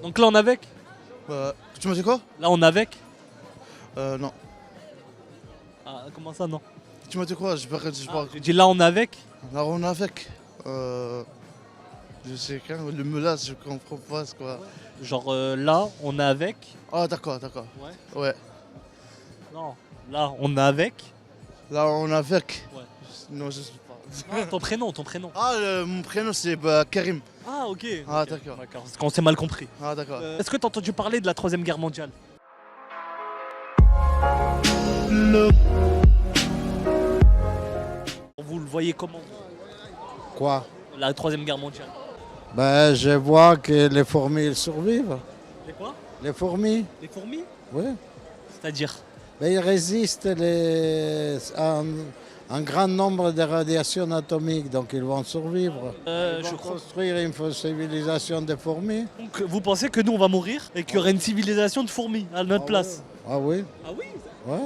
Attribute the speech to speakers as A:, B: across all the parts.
A: Donc là on est avec.
B: Tu m'as dit quoi?
A: Là on est avec.
B: Non.
A: Ah, comment ça non?
B: Tu m'as dit quoi?
A: J'ai dit là on est avec.
B: Là on est avec. Je sais quand le menace, je comprends pas c'est quoi.
A: Genre là on est avec.
B: Ah d'accord.
A: Ouais.
B: Ouais.
A: Non. Là on est avec.
B: Là on est avec.
A: Ouais.
B: Non je sais pas.
A: Ah, ton prénom.
B: Mon prénom c'est Karim.
A: Ah ok.
B: Ah
A: Ok.
B: d'accord.
A: D'accord. Parce qu'on s'est mal compris.
B: Ah d'accord.
A: Est-ce que t'as entendu parler de la Troisième Guerre mondiale? Vous le voyez comment?
C: Quoi?
A: La Troisième Guerre mondiale.
C: Ben, je vois que les fourmis ils survivent.
A: Les quoi?
C: Les fourmis,
A: Les fourmis?
C: oui.
A: C'est-à-dire?
C: Ben, ils résistent à un grand nombre de radiations atomiques, donc ils vont survivre. Ils
A: Je
C: vont
A: crois.
C: construire une civilisation de fourmis.
A: Donc vous pensez que nous on va mourir et qu'il y aurait une civilisation de fourmis à notre place?
C: Ah oui?
A: Ah oui?
C: Ouais.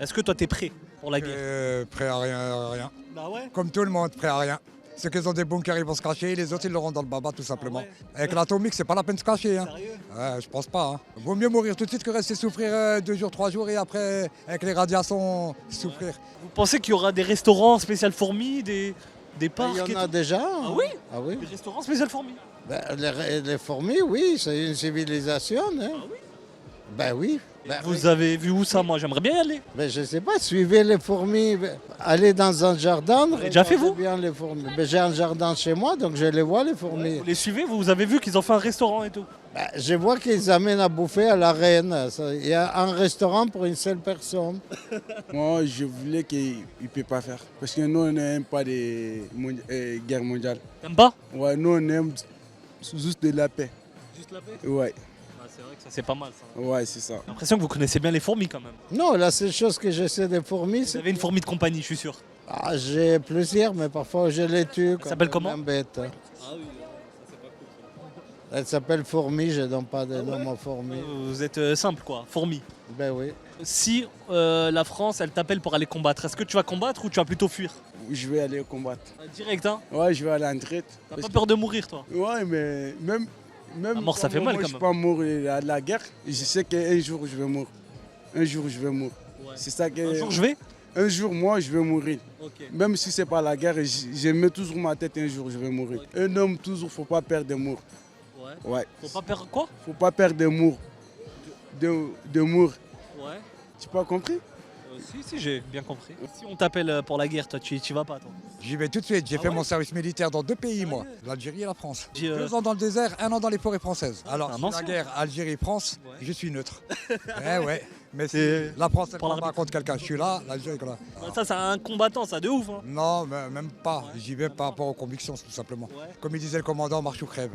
A: Est-ce que toi t'es prêt pour la guerre?
D: Prêt à rien.
A: Bah ouais.
D: Comme tout le monde, prêt à rien. Ceux qui ont des bunkers, ils vont se cacher, les autres, ils l'auront dans le baba, tout simplement.
A: ouais.
D: Avec l'atomique, c'est pas la peine de se cacher. Hein.
A: Sérieux?
D: Ouais, je pense pas. Hein. Vaut mieux mourir tout de suite que rester souffrir 2 jours, 3 jours et après, avec les radiations, souffrir.
A: Vous pensez qu'il y aura des restaurants spécial fourmis, des
C: Ben,
A: parcs
C: il y
A: et
C: en a
A: tout?
C: déjà.
A: Ah oui?
C: Ah oui?
A: Des restaurants spécial fourmis?
C: Ben, les fourmis, oui, c'est une civilisation. Hein.
A: Ah oui?
C: Ben oui.
A: Et
C: Ben,
A: vous avez vu où ça? Moi j'aimerais bien y aller.
C: ben, je sais pas, suivez les fourmis, allez dans un jardin.
A: Vous l'avez déjà fait, vous?
C: Bien les fourmis. Ben, j'ai un jardin chez moi, donc je les vois, les fourmis.
A: Vous les suivez? Vous avez vu qu'ils ont fait un restaurant et tout?
C: Ben, je vois qu'ils amènent à bouffer à la reine. Il y a un restaurant pour une seule personne.
E: Moi, je voulais qu'il ne peut pas faire. Parce que nous, on n'aime pas des guerres mondiales.
A: T'aimes pas?
E: Ouais, nous, on aime juste de la paix.
A: Juste la paix?
E: Ouais,
A: C'est vrai que ça c'est pas mal ça.
E: ouais, c'est ça.
A: J'ai l'impression que vous connaissez bien les fourmis quand même.
C: Non, la seule chose que je sais des fourmis,
A: Vous
C: c'est...
A: avez une fourmi de compagnie, je suis sûr.
C: Ah, j'ai plusieurs, mais parfois je les tue.
A: Elle s'appelle comment?
C: Bête.
A: Ah oui,
C: Elle s'appelle fourmi, je ne donne pas de nom aux fourmis.
A: vous êtes simple quoi, fourmi.
C: Ben oui.
A: Si la France elle t'appelle pour aller combattre, est-ce que tu vas combattre ou tu vas plutôt fuir?
E: Je vais aller combattre.
A: Direct hein?
E: Ouais, je vais aller en retraite.
A: T'as
E: Parce
A: pas peur de mourir toi?
E: que- Ouais, mais même
A: La mort, ça fait mal,
E: moi,
A: quand
E: je
A: même.
E: peux pas mourir à la guerre. Je sais qu'un jour, je vais mourir. Un jour, je vais mourir.
A: Ouais.
E: C'est ça que...
A: Un jour je vais?
E: Un jour, moi, je vais mourir.
A: Ok.
E: Même si c'est pas la guerre, je mets toujours ma tête, un jour, je vais mourir. Un homme, toujours, faut pas perdre d'amour.
A: Ouais.
E: Ouais.
A: Faut pas perdre quoi?
E: Faut pas perdre d'amour. D'amour.
A: Ouais.
E: Tu pas compris?
A: Si j'ai bien compris. Si on t'appelle pour la guerre, toi tu vas pas toi?
D: J'y vais tout de suite. J'ai
A: Ah
D: fait
A: ouais?
D: mon service militaire dans 2 pays, moi. L'Algérie et la France.
A: Dis,
D: 2 ans dans le désert, 1 an dans les forêts françaises. Alors,
A: c'est un
D: sur la
A: ancien.
D: guerre Algérie-France,
A: Ouais.
D: je suis neutre. Ouais. Mais
A: C'est-
D: si la France, elle
A: pour
D: prend
A: l'arbitre.
D: pas contre quelqu'un. Je suis là, l'Algérie est là.
A: Ça c'est un combattant ça de ouf hein.
D: Non, même pas. J'y vais par rapport aux convictions, tout simplement.
A: Ouais.
D: Comme il disait le commandant, marche ou crève.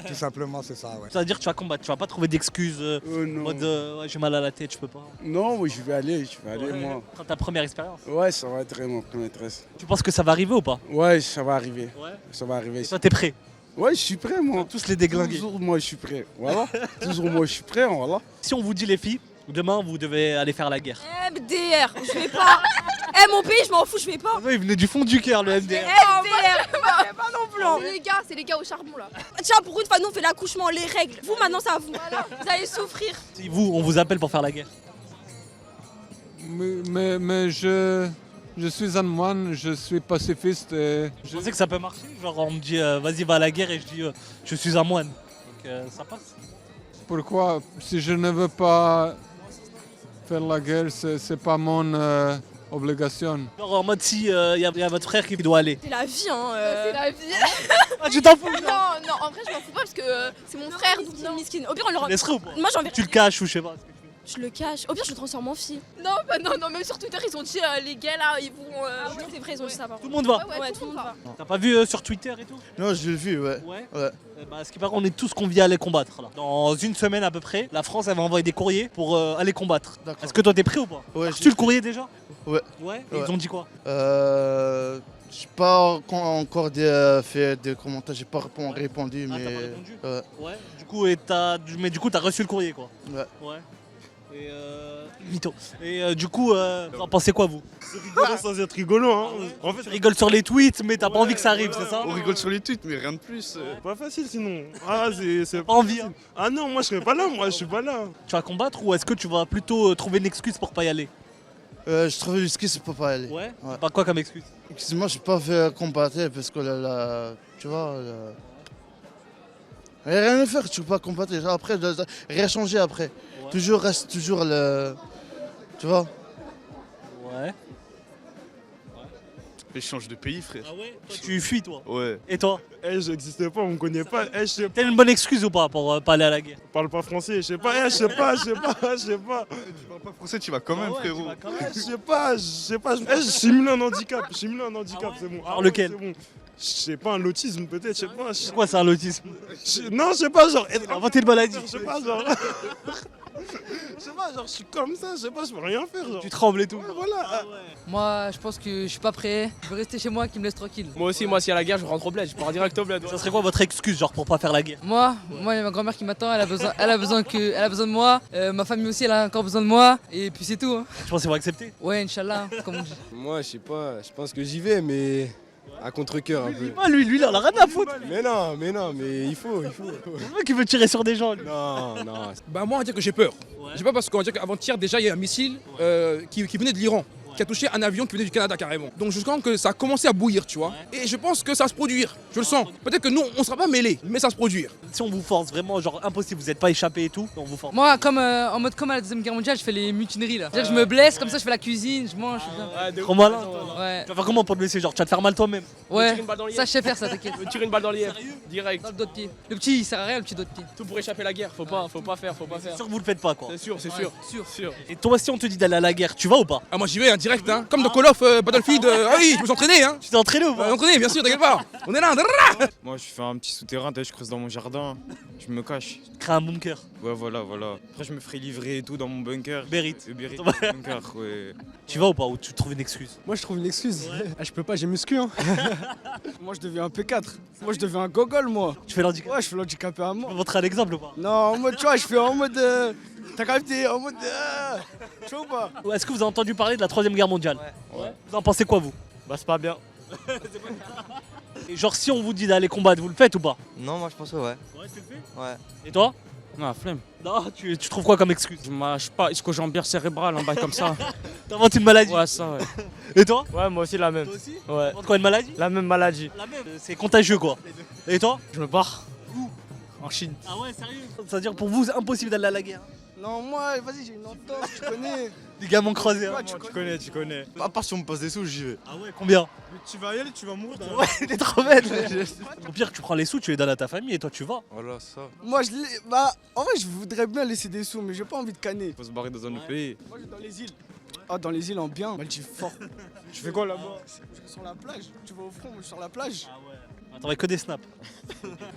D: Tout simplement, c'est ça, ouais.
A: Ça veut dire que tu vas combattre, tu vas pas trouver d'excuses en
E: Non.
A: mode ouais, j'ai mal à la tête, je peux pas.
E: Non, oui, je vais aller,
A: Ouais.
E: moi.
A: Prends ta première expérience.
E: Ouais, ça va être mon première maîtresse.
A: Tu penses que ça va arriver ou pas?
E: Ouais, ça va arriver.
A: Ouais.
E: Ça va arriver.
A: Toi t'es prêt?
E: Ouais, je suis prêt, moi.
A: Tous les déglinguer.
E: Toujours, moi, je suis prêt. Voilà. Toujours, moi, je suis prêt, voilà.
A: Si on vous dit les filles, demain vous devez aller faire la guerre.
F: MDR, je vais pas. Mon pays, je m'en fous, je vais pas.
A: Il venait du fond du cœur le MDR.
F: MDR, pas non plus.
G: C'est les gars au charbon là.
F: Tiens, pour une fois, nous on fait l'accouchement, les règles. Vous maintenant, ça vous. Vous allez souffrir.
A: Si vous, on vous appelle pour faire la guerre.
H: Mais je suis un moine, je suis pacifiste et
A: Je pensais que ça peut marcher. Genre on me dit vas-y va à la guerre et je dis je suis un moine. Donc ça passe.
H: pourquoi si je ne veux pas faire la guerre, c'est pas mon obligation.
A: Genre en mode si y a votre frère qui doit aller.
F: C'est la vie, hein.
G: C'est la vie.
A: Ah tu t'en fous?
G: Non, en vrai je m'en fous pas parce que c'est mon frère donc
F: Non, miskin. Au pire, on le
A: Tu
F: rend.
A: laisserais ou pas?
F: Moi, j'en vais.
A: Tu le caches ou je sais pas.
F: Je le cache. Au pire, je le transforme en fille.
G: Non, bah non, même sur Twitter ils ont dit les gars là ils vont.
F: Oui, c'est vrai, ils ont dit ça par
A: Tout le
F: contre.
A: monde va.
F: Ouais, tout le monde va.
A: T'as pas vu sur Twitter et tout?
B: Non, je l'ai vu, ouais.
A: Ouais.
B: Ouais.
A: Bah, ce qui paraît, on est tous conviés à aller combattre là. Dans une semaine à peu près, la France elle va envoyer des courriers pour aller combattre.
B: D'accord.
A: Est-ce que toi t'es prêt ou pas?
B: Ouais,
A: As-tu le courrier déjà?
B: Ouais.
A: Ouais. Et
B: Ouais.
A: ils ont dit quoi?
B: J'ai pas encore fait des commentaires, j'ai pas répondu,
A: Ah,
B: mais.
A: t'as pas répondu?
B: Ouais.
A: Ouais. Du coup, mais du coup t'as reçu le courrier quoi.
B: Ouais.
A: Ouais. Et mytho. Et du coup, vous en pensez quoi vous?
I: Rigoler sans être rigolo, hein. En fait,
A: Tu rigoles sur les tweets, mais t'as pas envie que ça arrive, c'est ça?
B: On rigole sur les tweets, mais rien de plus.
I: pas facile sinon. Ah, c'est
A: Pas envie. Hein.
I: Ah non, moi je serais pas là, moi je suis pas là.
A: Tu vas combattre ou est-ce que tu vas plutôt trouver une excuse pour pas y aller?
B: Je trouve l'excuse pour pas aller.
A: Ouais.
B: Ouais.
A: Pas quoi comme excuse?
B: Excuse-moi, je n'ai pas fait combattre parce que tu vois. Il n'y a rien à faire, tu peux pas combattre. Après, rien changer après.
A: Ouais.
B: Toujours reste toujours le. Tu vois.
A: Ouais.
B: Je change de pays, frère.
A: Ah ouais? Toi, tu fuis toi.
B: Ouais.
A: Et toi?
I: Eh, j'existais pas, on me connaît pas. Eh, je sais pas,
A: T'as une bonne excuse ou pas pour pas aller à la guerre?
I: je parle pas français, je sais pas, je sais pas.
B: Tu parles pas français, tu vas quand même, frérot.
I: Je sais pas. Eh, je simule un handicap, c'est bon.
A: Alors,
I: ouais,
A: lequel?
I: c'est bon. Je sais pas, un autisme peut-être, je sais pas.
A: C'est quoi, c'est un autisme?
I: Non, je sais pas, genre.
A: Inventer une maladie.
I: Je sais pas, genre. Je sais pas, genre, je suis comme ça, je sais pas, je peux rien faire, genre.
A: Tu trembles et tout.
I: Ouais, voilà.
J: Moi, je pense que je suis pas prêt. Je veux rester chez moi, qui me laisse tranquille.
K: Moi aussi, s'il y a la guerre, je rentre au bled, je pars direct au bled.
A: Ça serait quoi votre excuse, genre pour pas faire la guerre?
J: Moi, il y a ma grand-mère qui m'attend. Elle a besoin de moi. Ma famille aussi, elle a encore besoin de moi. Et puis c'est tout. Hein.
A: Tu penses qu'ils vont accepter?
J: Ouais, Inch'Allah, comme on dit.
K: Moi, je sais pas, je pense que j'y vais, mais à contre-cœur un peu.
A: Ah, lui, il en a rien à foutre.
K: Mais mais il faut.
A: C'est le mec qui veut tirer sur des gens, lui.
K: Non.
L: Bah moi on va dire que j'ai peur.
A: Ouais.
L: J'ai peur parce qu'on va dire qu'avant-hier déjà il y a un missile qui venait de l'Iran, qui a touché un avion qui venait du Canada carrément. Donc je sens que ça a commencé à bouillir, tu vois. Et je pense que ça va se produire, je le sens. Peut-être que nous on sera pas mêlés, mais ça va se produire.
A: Si on vous force vraiment, genre impossible, vous êtes pas échappé et tout, on vous force.
J: Moi, en mode comme à la Deuxième Guerre mondiale, je fais les mutineries là. C'est-à-dire que je me blesse, comme ça je fais la cuisine, je mange. je fais
A: Trop malin, toi.
J: ça. Ouais,
A: Tu vas faire comment pour te blesser? Genre, tu vas te faire mal toi-même?
J: ouais.
K: Tire une balle dans
J: Ça, je sais faire ça, t'inquiète.
K: Me tire une balle dans l'IF, direct.
J: Dans le dos de pied. Le petit, il sert à rien, le petit dos de pied.
K: Tout pour échapper à la guerre, faut pas faire.
A: C'est sûr que vous le faites pas, quoi.
K: C'est sûr.
J: Sûr.
A: Et toi, si on te dit d'aller à la guerre, tu vas ou pas?
L: Ah moi j'y vais, hein, direct, hein. Comme dans Call of Battlefield. Ah oui, je me suis entraîné, hein.
A: Tu t'es entraîné ou pas?
L: Entraîné, bien sûr, t'inquiète pas. On est là.
M: Moi, je fais un petit souterrain, je creuse dans mon jardin, je me cache.
A: Crée un bunker.
M: Ouais, voilà. Après, je me ferai livrer et tout dans mon bunker.
A: Bérit.
M: Bérit, bunker, ouais.
A: Tu vas ou pas? Ou tu trouves une excuse?
K: Moi, je trouve une excuse. Ah, je peux pas, j'ai muscu, hein. Moi, je deviens un P4. Moi, je deviens un gogol, moi.
A: Tu fais l'handicap?
K: Ouais, je fais l'handicapé à
A: Tu
K: mort.
A: peux montrer un exemple ou pas?
K: Non, en mode, tu vois, je fais en mode. T'as capté, en mode. Tu vois ou pas?
A: Ou est-ce que vous avez entendu parler de la 3ème guerre mondiale?
K: Ouais.
A: Vous en pensez quoi, vous?
K: Bah, c'est pas bien.
A: Et genre, si on vous dit d'aller combattre, vous le faites ou pas?
N: Non, moi je pense que ouais.
A: Ouais, tu le fais?
N: Ouais.
A: Et toi?
K: Non, flemme.
A: Non, tu trouves quoi comme excuse?
K: Je sais pas, ischio-jambière cérébrale, en bas comme ça.
A: T'inventes une maladie?
K: Ouais, ça, ouais.
A: Et toi?
K: Ouais, moi aussi, la même.
A: Toi aussi?
K: Ouais.
A: T'inventes quoi, une maladie?
K: La même maladie.
A: La même. C'est contagieux, quoi. Et toi?
K: Je me barre.
A: Où?
K: En Chine.
A: Ah ouais, sérieux? C'est-à-dire pour vous, c'est impossible d'aller à la guerre?
K: Non, moi, vas-y, j'ai une entorse, tu connais.
A: Les gamins croisés, hein?
K: Tu connais.
B: À part si on me passe des sous, j'y vais.
A: Ah ouais, combien?
B: Mais tu vas y aller, tu vas mourir.
A: Ouais, il est trop bête. Au pire, tu prends les sous, tu les donnes à ta famille et toi tu vas.
B: Voilà, ça.
K: Moi, en vrai, je voudrais bien laisser des sous, mais j'ai pas envie de canner.
B: Faut se barrer dans un autre pays.
K: Moi, je vais dans les îles. Ah, dans les îles en bien. Maldive fort. Tu fais quoi là-bas? Sur la plage. Tu vas au front, moi, je suis sur la plage.
A: Ah ouais. Attends, que des snaps.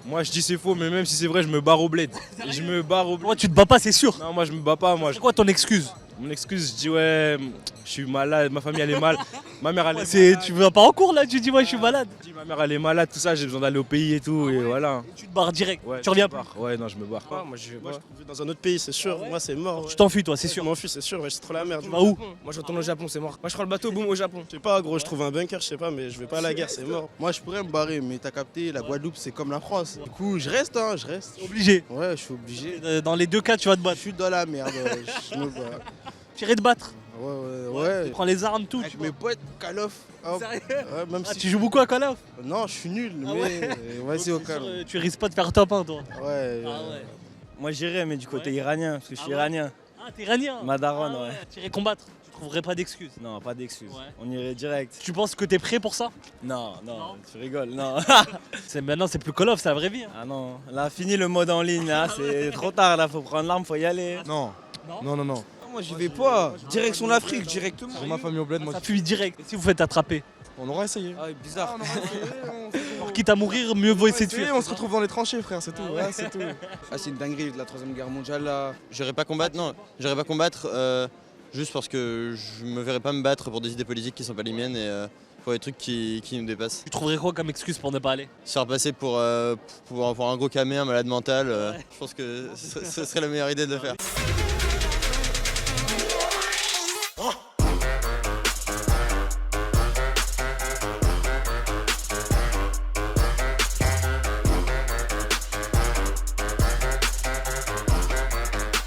M: Moi, je dis c'est faux, mais même si c'est vrai, je me barre au bled. Je me barre au bled.
A: Moi, tu te bats pas, c'est sûr.
M: Non, moi, je me bats pas, moi.
A: C'est quoi ton excuse?
M: Mon excuse, je dis ouais, je suis malade, ma famille elle est mal. Ma mère elle est
A: C'est,
M: malade.
A: tu vas pas en cours là, tu dis ouais, je suis malade.
M: Je dis ma mère elle est malade, tout ça, j'ai besoin d'aller au pays et tout, et voilà.
A: Et tu te barres direct.
M: Ouais,
A: tu reviens
M: je me
A: pas.
M: barre. Ouais, non, je me barre pas.
K: Moi, je vais
B: Moi, je dans un autre pays, c'est sûr. Moi, c'est mort.
A: Tu t'enfuis toi, c'est
B: Je
A: sûr.
B: m'enfuis, c'est sûr. C'est trop la merde.
A: Tu vas où?
K: Moi, je retourne au Japon, c'est mort. Moi, je prends le bateau, boum, au Japon.
B: Je sais pas, gros, je trouve un bunker, je sais pas, mais je vais pas à la guerre, c'est mort.
E: Moi, je pourrais me barrer, mais t'as capté, la Guadeloupe, c'est comme la France. Du coup, je reste, hein, je reste.
A: Obligé.
E: Ouais, je suis obligé.
A: Dans les deux cas, tu vas te
E: Je
A: battre.
E: suis dans la merde, je me bats.
A: Tirer de battre.
E: Ouais.
A: Tu prends les armes, tout.
E: Avec mes potes, Call of. hop.
A: Sérieux?
E: Ouais, même
A: Ah,
E: si
A: tu joues beaucoup à Call of?
E: Non, je suis nul,
A: Ah
E: mais
A: ouais.
E: vas-y au
A: Donc, c'est
E: calme.
A: sûr, tu risques pas de faire top 1 toi.
E: Ouais.
A: Ah ouais.
K: Moi, j'irais, mais du côté iranien, parce que je suis
A: Ah ouais.
K: iranien.
A: Ah, t'es iranien.
K: Madaron,
A: Ah
K: ouais.
A: Tirer combattre. Tu trouverais pas d'excuses.
K: Non, pas d'excuses.
A: Ouais.
K: On irait direct.
A: Tu penses que t'es prêt pour ça?
K: Non, tu rigoles, non.
A: Maintenant, c'est plus Call of, c'est la vraie vie. Hein.
K: Ah non, là, fini le mode en ligne, là, c'est trop tard, là, faut prendre l'arme, faut y aller.
E: Non. Non.
K: Moi, j'y vais pas. Direction l'Afrique, directement.
E: J'ai ma famille au bled, moi.
A: Ça fuit direct. Et si vous faites attraper,
E: On aura essayé.
K: Ah, bizarre.
A: quitte à mourir, mieux vaut essayer de fuir.
E: On se retrouve dans les tranchées, frère, c'est tout. Ouais, c'est tout.
K: Ah, c'est une dinguerie de la 3ème guerre mondiale, là.
N: J'irai pas combattre, non. J'irai pas combattre juste parce que je me verrai pas me battre pour des idées politiques qui sont pas les miennes et pour des trucs qui nous dépassent.
A: Tu trouverais quoi comme excuse pour ne pas aller?
N: Se faire passer pour un gros camé, un malade mental, je pense que ce serait la meilleure idée de le faire.